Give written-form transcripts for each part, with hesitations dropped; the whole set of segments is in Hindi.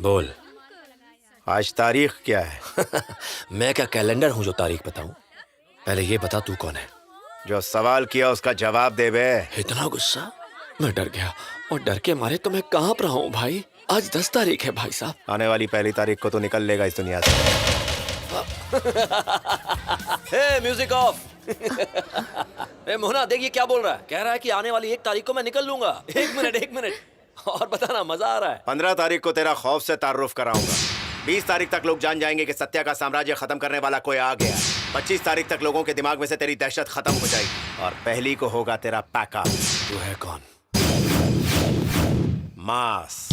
बोल। आज तारीख क्या है? मैं क्या कैलेंडर हूँ जो तारीख बताऊं? पहले ये बता तू कौन है? जो सवाल किया उसका जवाब दे बे। इतना गुस्सा? मैं डर गया और डर के मारे तो मैं कांप रहा हूँ भाई। आज 10 तारीख है भाई साहब। आने वाली पहली तारीख को तो निकल लेगा इस दुनिया से। हे म्यूजिक ऑफ। ए मोहना देख ये क्या बोल रहा है। कह रहा है कि आने वाली 1 तारीख को मैं निकल लूंगा। एक मिनट और बताना, मजा आ रहा है। 15 तारीख को तेरा खौफ से तारुफ कराऊंगा। 20 तारीख तक लोग जान जाएंगे कि सत्या का साम्राज्य खत्म करने वाला कोई आ गया। 25 तारीख तक लोगों के दिमाग में से तेरी दहशत खत्म हो जाएगी और पहली को होगा तेरा पैकअप। तू है कौन? मास।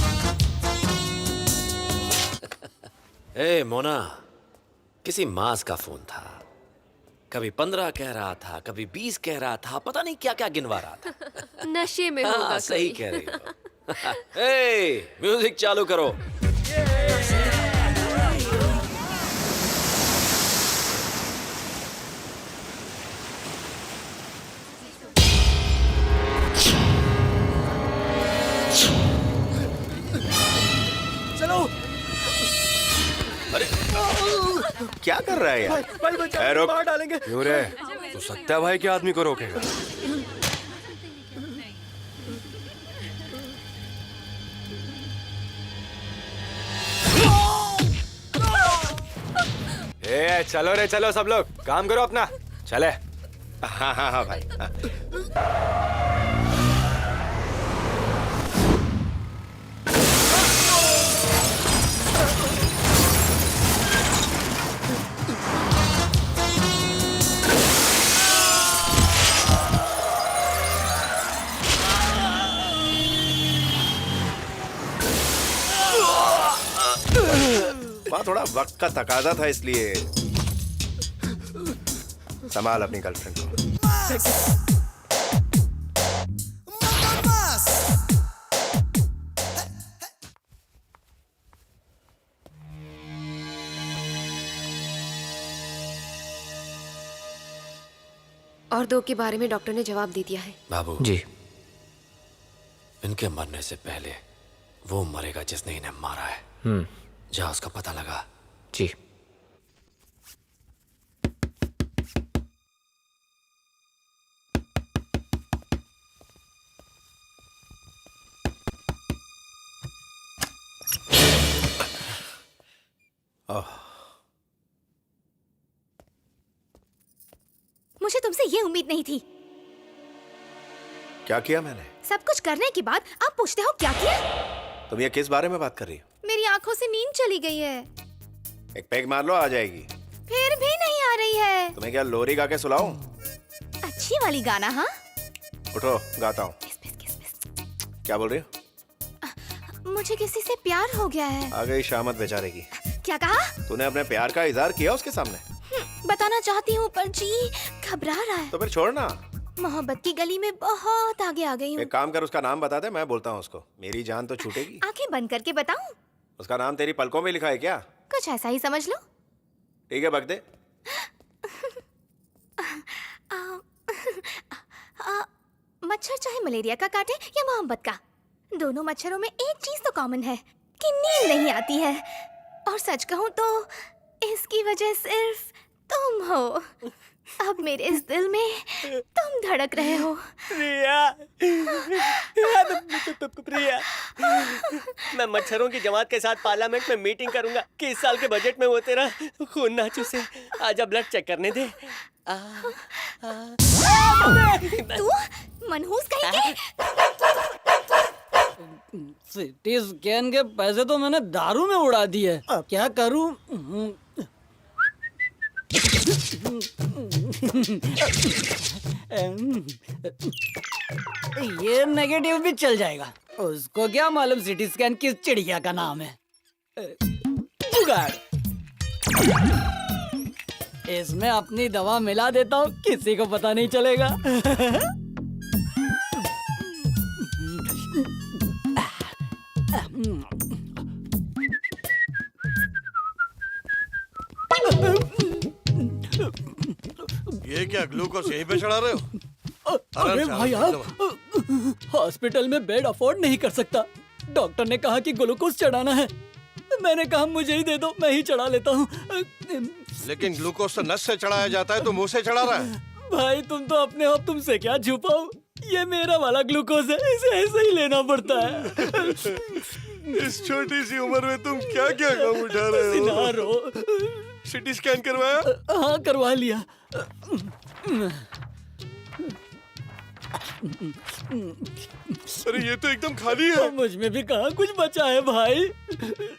ए मोना, किसी मास का फोन था। कभी 15 कह रहा था, कभी 20 कह रहा था, पता नहीं क्या क्या गिनवा रहा था। नशे में होगा हाँ, सही कोई। कह रही हो। ए, म्यूजिक चालू करो। चलो क्या कर रहा है यार? भाई बचा, ए, रुक। मार डालेंगे। क्यों रे? तू सत्या भाई के आदमी को रोकेगा? ए चलो रे चलो, सब लोग काम करो अपना। चले। हाँ हाँ हाँ भाई हाँ। वहाँ थोड़ा वक्त का तकाजा था इसलिए। संभाल अपनी गर्लफ्रेंड को। और 2 के बारे में डॉक्टर ने जवाब दे दिया है। बाबू जी। इनके मरने से पहले वो मरेगा जिसने इन्हें मारा है। जा उसका पता लगा। जी। मुझे तुमसे ये उम्मीद नहीं थी। क्या किया मैंने? सब कुछ करने के बाद आप पूछते हो क्या किया? तुम ये किस बारे में बात कर रही हो? मेरी आंखों से नींद चली गई है। एक पैग मार लो, आ जाएगी। फिर भी नहीं आ रही है। तुम्हें क्या लोरी गा के सुलाऊं? अच्छी वाली गाना। हाँ, उठो गाता हूँ। किस किस किस किस। क्या बोल रही हो? मुझे किसी से प्यार हो गया है। आ गई शामत बेचारे की। क्या कहा? तूने अपने प्यार का इजहार किया उसके सामने? बताना चाहती हूँ पर जी घबरा रहा है। तो फिर छोड़ना। मोहब्बत की गली में बहुत आगे आ गई हूँ। एक काम कर, उसका नाम बता दे, मैं बोलता हूँ उसको। मेरी जान तो छूटेगी। आंखें बंद करके बताऊं? उसका नाम तेरी पलकों में लिखा है क्या? कुछ ऐसा ही समझ लो। ठीक है, बक दे। मच्छर चाहे मलेरिया का काटे या मोहब्बत का, दोनों मच्छरों में एक चीज तो कॉमन है कि नींद नहीं आती है। और सच कहूं तो इसकी वजह सिर्फ तुम हो। अब मेरे इस दिल में तुम धड़क रहे हो। प्रिया, प्रिया, मैं मच्छरों की जमात के साथ पार्लियामेंट में मीटिंग करूंगा कि इस साल के बजट में वो तेरा खून ना चूसे। आजा ब्लड चेक करने दे। तू मनहूस कहीं के? सिटी स्कैन के पैसे तो मैंने दारू में उड़ा दिए। अब क्या करूं? ये नेगेटिव भी चल जाएगा। उसको क्या मालूम सिटी स्कैन किस चिड़िया का नाम है। जुगाड़। इसमें अपनी दवा मिला देता हूँ, किसी को पता नहीं चलेगा। ये क्या ग्लूकोज यहीं पे चढ़ा रहे हो? अरे भाई आप, हॉस्पिटल में बेड अफोर्ड नहीं कर सकता। डॉक्टर ने कहा कि ग्लूकोज चढ़ाना है। मैंने कहा मुझे ही दे दो, मैं ही चढ़ा लेता हूँ। लेकिन ग्लूकोज तो नस से चढ़ाया जाता है, तो मुंह से चढ़ा रहा है। भाई तुम तो अपने आप तुमसे क्या छुपाओ, ये मेरा वाला ग्लूकोज है, इसे ऐसे ही लेना पड़ता है। इस छोटी सी उम्र में तुम क्या क्या काम उठा रहे हो? ना रो। सिटी स्कैन करवाया? हाँ करवा लिया। अरे ये तो एकदम खाली है। मुझ में भी कहाँ कुछ बचा है भाई।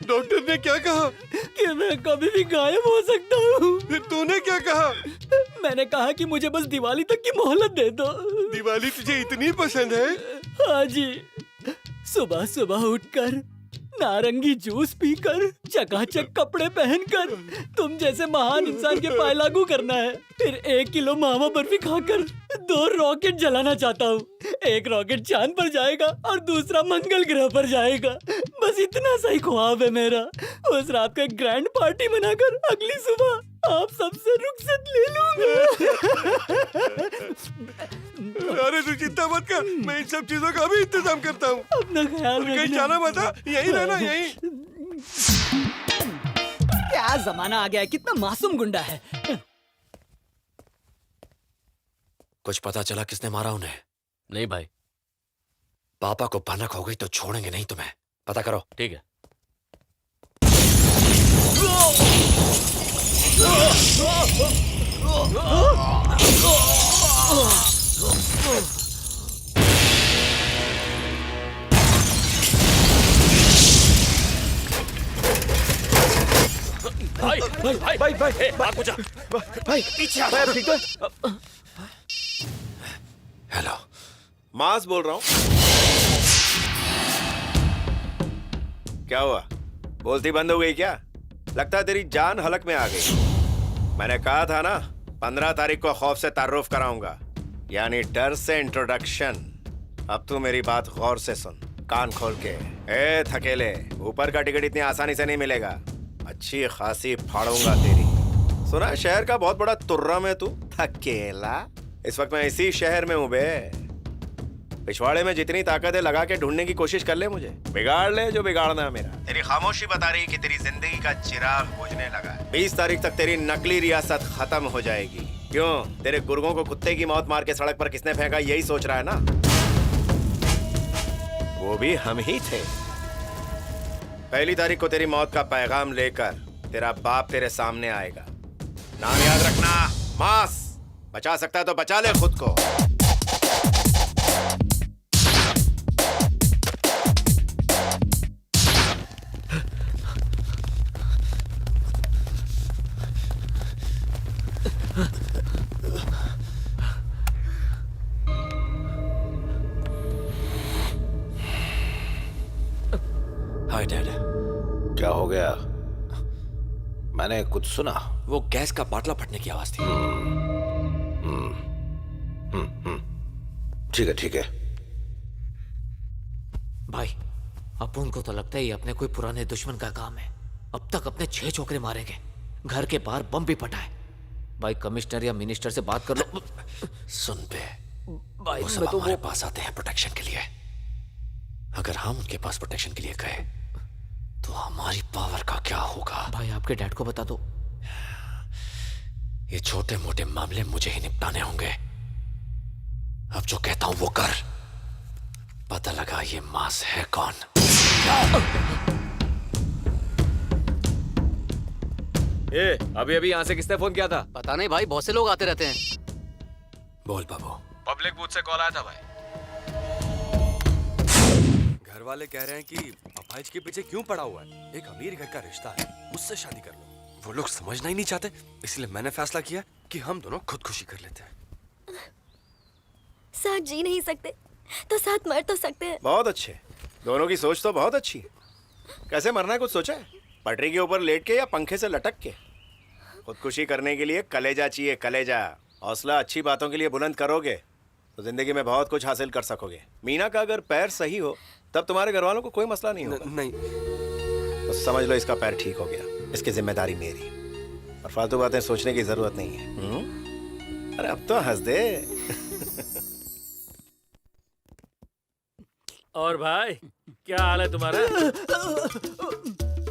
डॉक्टर ने क्या कहा? कि मैं कभी भी गायब हो सकता हूँ। फिर तूने क्या कहा? मैंने कहा कि मुझे बस दिवाली तक की मोहलत दे दो। दिवाली तुझे इतनी पसंद है? हाँ जी, सुबह सुबह उठकर नारंगी जूस पीकर, चकाचक कपड़े पहनकर तुम जैसे महान इंसान के पाए लागू करना है। फिर 1 किलो मावा बर्फी खाकर 2 रॉकेट जलाना चाहता हूँ। एक रॉकेट चांद पर जाएगा और दूसरा मंगल ग्रह पर जाएगा। बस इतना सा ही ख्वाब है मेरा। उस रात को एक ग्रैंड पार्टी बनाकर अगली सुबह आप सबसे रुखसत ले लूंगा। अरे तू चिंता मत कर, मैं इन सब चीजों का भी इंतजाम करता हूँ। अपना ख्याल कहीं रखना। जाना मत, यहीं रहना, यहीं। क्या जमाना आ गया है, कितना मासूम गुंडा है। कुछ पता चला किसने मारा उन्हें? नहीं भाई। पापा को भनक हो गई तो छोड़ेंगे नहीं तुम्हें, पता करो। ठीक है। भाई भाई भाई भाई भाई भाग मुझे। भाई पीछे आ। भाई ठीक है? हेलो, मास बोल रहा हूँ। क्या हुआ, बोलती बंद हो गई क्या? लगता है तेरी जान हलक में आ गई। मैंने कहा था ना 15 तारीख को खौफ से तारुफ कराऊंगा, यानी डर से इंट्रोडक्शन। अब तू मेरी बात गौर से सुन, कान खोल के। ए थकेले, ऊपर का टिकट इतनी आसानी से नहीं मिलेगा। अच्छी खासी फाड़ूंगा तेरी। सुना है शहर का बहुत बड़ा तुर्रम है तू? थकेला, इस वक्त मैं इसी शहर में हूँ बे। पिछवाड़े में जितनी ताकत है लगा के ढूंढने की कोशिश कर ले, मुझे बिगाड़ ले जो बिगाड़ना है मेरा। तेरी खामोशी बता रही कि तेरी जिंदगी का चिराग बुझने लगा है। 20 तारीख तक तेरी नकली रियासत खत्म हो जाएगी। क्यों? तेरे गुर्गों को कुत्ते की मौत मार के सड़क पर किसने फेंका, यही सोच रहा है ना? वो भी हम ही थे। पहली तारीख को तेरी मौत का पैगाम लेकर तेरा बाप तेरे सामने आएगा। नाम याद रखना, मास। बचा सकता है तो बचा ले खुद को। Hi dad. क्या हो गया? मैंने कुछ सुना। वो गैस का बाटला फटने की आवाज थी। ठीक है ठीक है। भाई अपुन को तो लगता है ये अपने कोई पुराने दुश्मन का काम है। अब तक अपने 6 छोकरे मारेंगे, घर के बाहर बम भी फटा है। भाई कमिश्नर या मिनिस्टर से बात कर लो। सुन बे, भाई वो सब हमारे पास आते हैं प्रोटेक्शन के लिए। अगर हम उनके पास प्रोटेक्शन के लिए गए तो हमारी पावर का क्या होगा? भाई आपके डैड को बता दो। ये छोटे मोटे मामले मुझे ही निपटाने होंगे। अब जो कहता हूं वो कर। पता लगा ये मास है कौन? ए, अभी अभी यहाँ से किसने फोन किया था? पता नहीं भाई, बहुत से लोग आते रहते हैं। बोल बाबू। पब्लिक बूथ से कॉल आया था भाई। घर वाले कह रहे हैं कि अपाइज के पीछे क्यों पड़ा हुआ है। एक अमीर घर का रिश्ता है, उससे शादी कर लो। वो लोग समझना ही नहीं चाहते, इसलिए मैंने फैसला किया कि हम दोनों खुदकुशी कर लेते हैं। साथ जी नहीं सकते तो साथ मर तो सकते हैं। बहुत अच्छे, दोनों की सोच तो बहुत अच्छी है। कैसे मरना है कुछ सोचा है? पटरी के ऊपर लेट के या पंखे से लटक के? खुदकुशी करने के लिए कलेजा चाहिए, कलेजा। हौसला अच्छी बातों के लिए बुलंद करोगे तो जिंदगी में बहुत कुछ हासिल कर सकोगे। मीना का अगर पैर सही हो तब तुम्हारे घर वालों को कोई मसला नहीं होगा। नहीं तो समझ लो इसका पैर ठीक हो गया, इसकी जिम्मेदारी मेरी। और फालतू बातें सोचने की जरूरत नहीं है। अरे अब तो हंस दे। और भाई क्या हाल है तुम्हारा?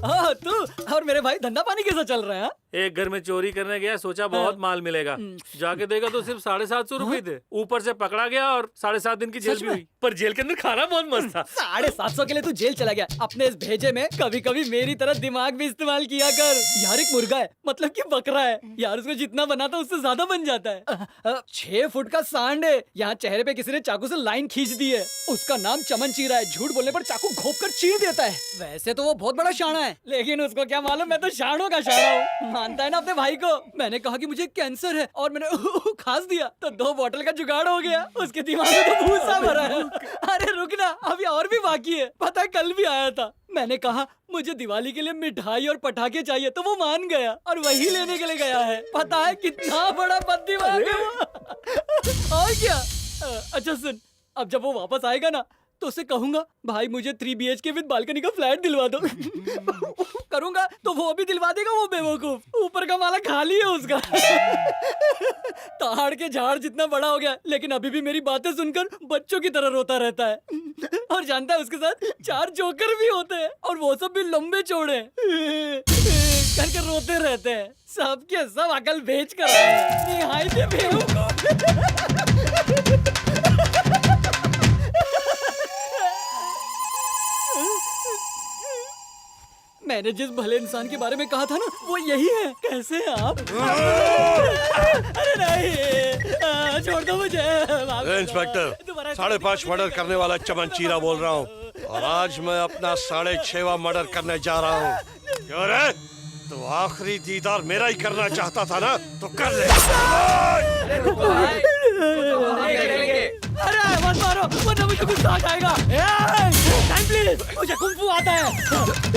हाँ तू और मेरे भाई धंधा पानी कैसा चल रहा है? एक घर में चोरी करने गया, सोचा बहुत माल मिलेगा, जाके देखा तो सिर्फ 750 रुपए थे। ऊपर से पकड़ा गया और 7.5 दिन की जेल भी हुई। पर जेल के अंदर खाना बहुत मस्त था। 750 के लिए तू जेल चला गया। अपने इस भेजे में कभी कभी मेरी तरह दिमाग भी इस्तेमाल किया कर। यार एक मुर्गा है, मतलब कि बकरा है यार, उसको जितना बनाता उससे ज्यादा बन जाता है। 6 फुट का सांड है, यहाँ चेहरे पे किसी ने चाकू से लाइन खींच दी है। उसका नाम चमन चीरा है, झूठ बोलने पर चाकू घोंप कर चीर देता है। वैसे तो वो बहुत बड़ा शाना है, लेकिन उसको क्या मालूम मैं तो शानों का शाना हूँ। मानता है ना अपने भाई को। मैंने कहा कि मुझे कैंसर है और मैंने खास दिया तो 2 बोतल का जुगाड़ हो गया। उसके दिमाग में तो भूसा भरा है। अरे रुक ना, अभी और भी बाकी है। पता है कल भी आया था, मैंने कहा मुझे दिवाली के लिए मिठाई और पटाखे चाहिए तो वो मान गया और वही लेने के लिए गया है। पता है कितना बड़ा बुद्धिमान है वो। और क्या? अच्छा सुन, अब जब वो वापस आएगा ना तो उसे कहूंगा भाई मुझे 3 BHK विद बालकनी का फ्लैट दिलवा दो। करूंगा तो वो भी दिलवा देगा वो बेवकूफ। ऊपर का माला खाली है उसका। ताड़ के झाड़ जितना बड़ा हो गया, लेकिन अभी भी मेरी बातें सुनकर बच्चों की तरह रोता रहता है। और जानता है उसके साथ 4 जोकर भी होते हैं और वो सब भी लंबे चौड़े करके रोते रहते हैं। सबके सब अकल बेच कर आए हैं। निहायत बेवकूफ। मैंने जिस भले इंसान के बारे में कहा था ना वो यही है। कैसे हैं आप? अरे नहीं, छोड़ दो मुझे। इंस्पेक्टर, 5.5 मर्डर करने वाला चमन चीरा बोल रहा हूँ और आज मैं अपना 6.5वां मर्डर करने जा रहा हूँ। क्यों रे? तो आखिरी दीदार मेरा ही करना चाहता था ना, तो कर ले। अरे मत मारो वरना मुझे गुस्सा आ जाएगा। टाइम प्लीज, मुझे कुंग फू आता है।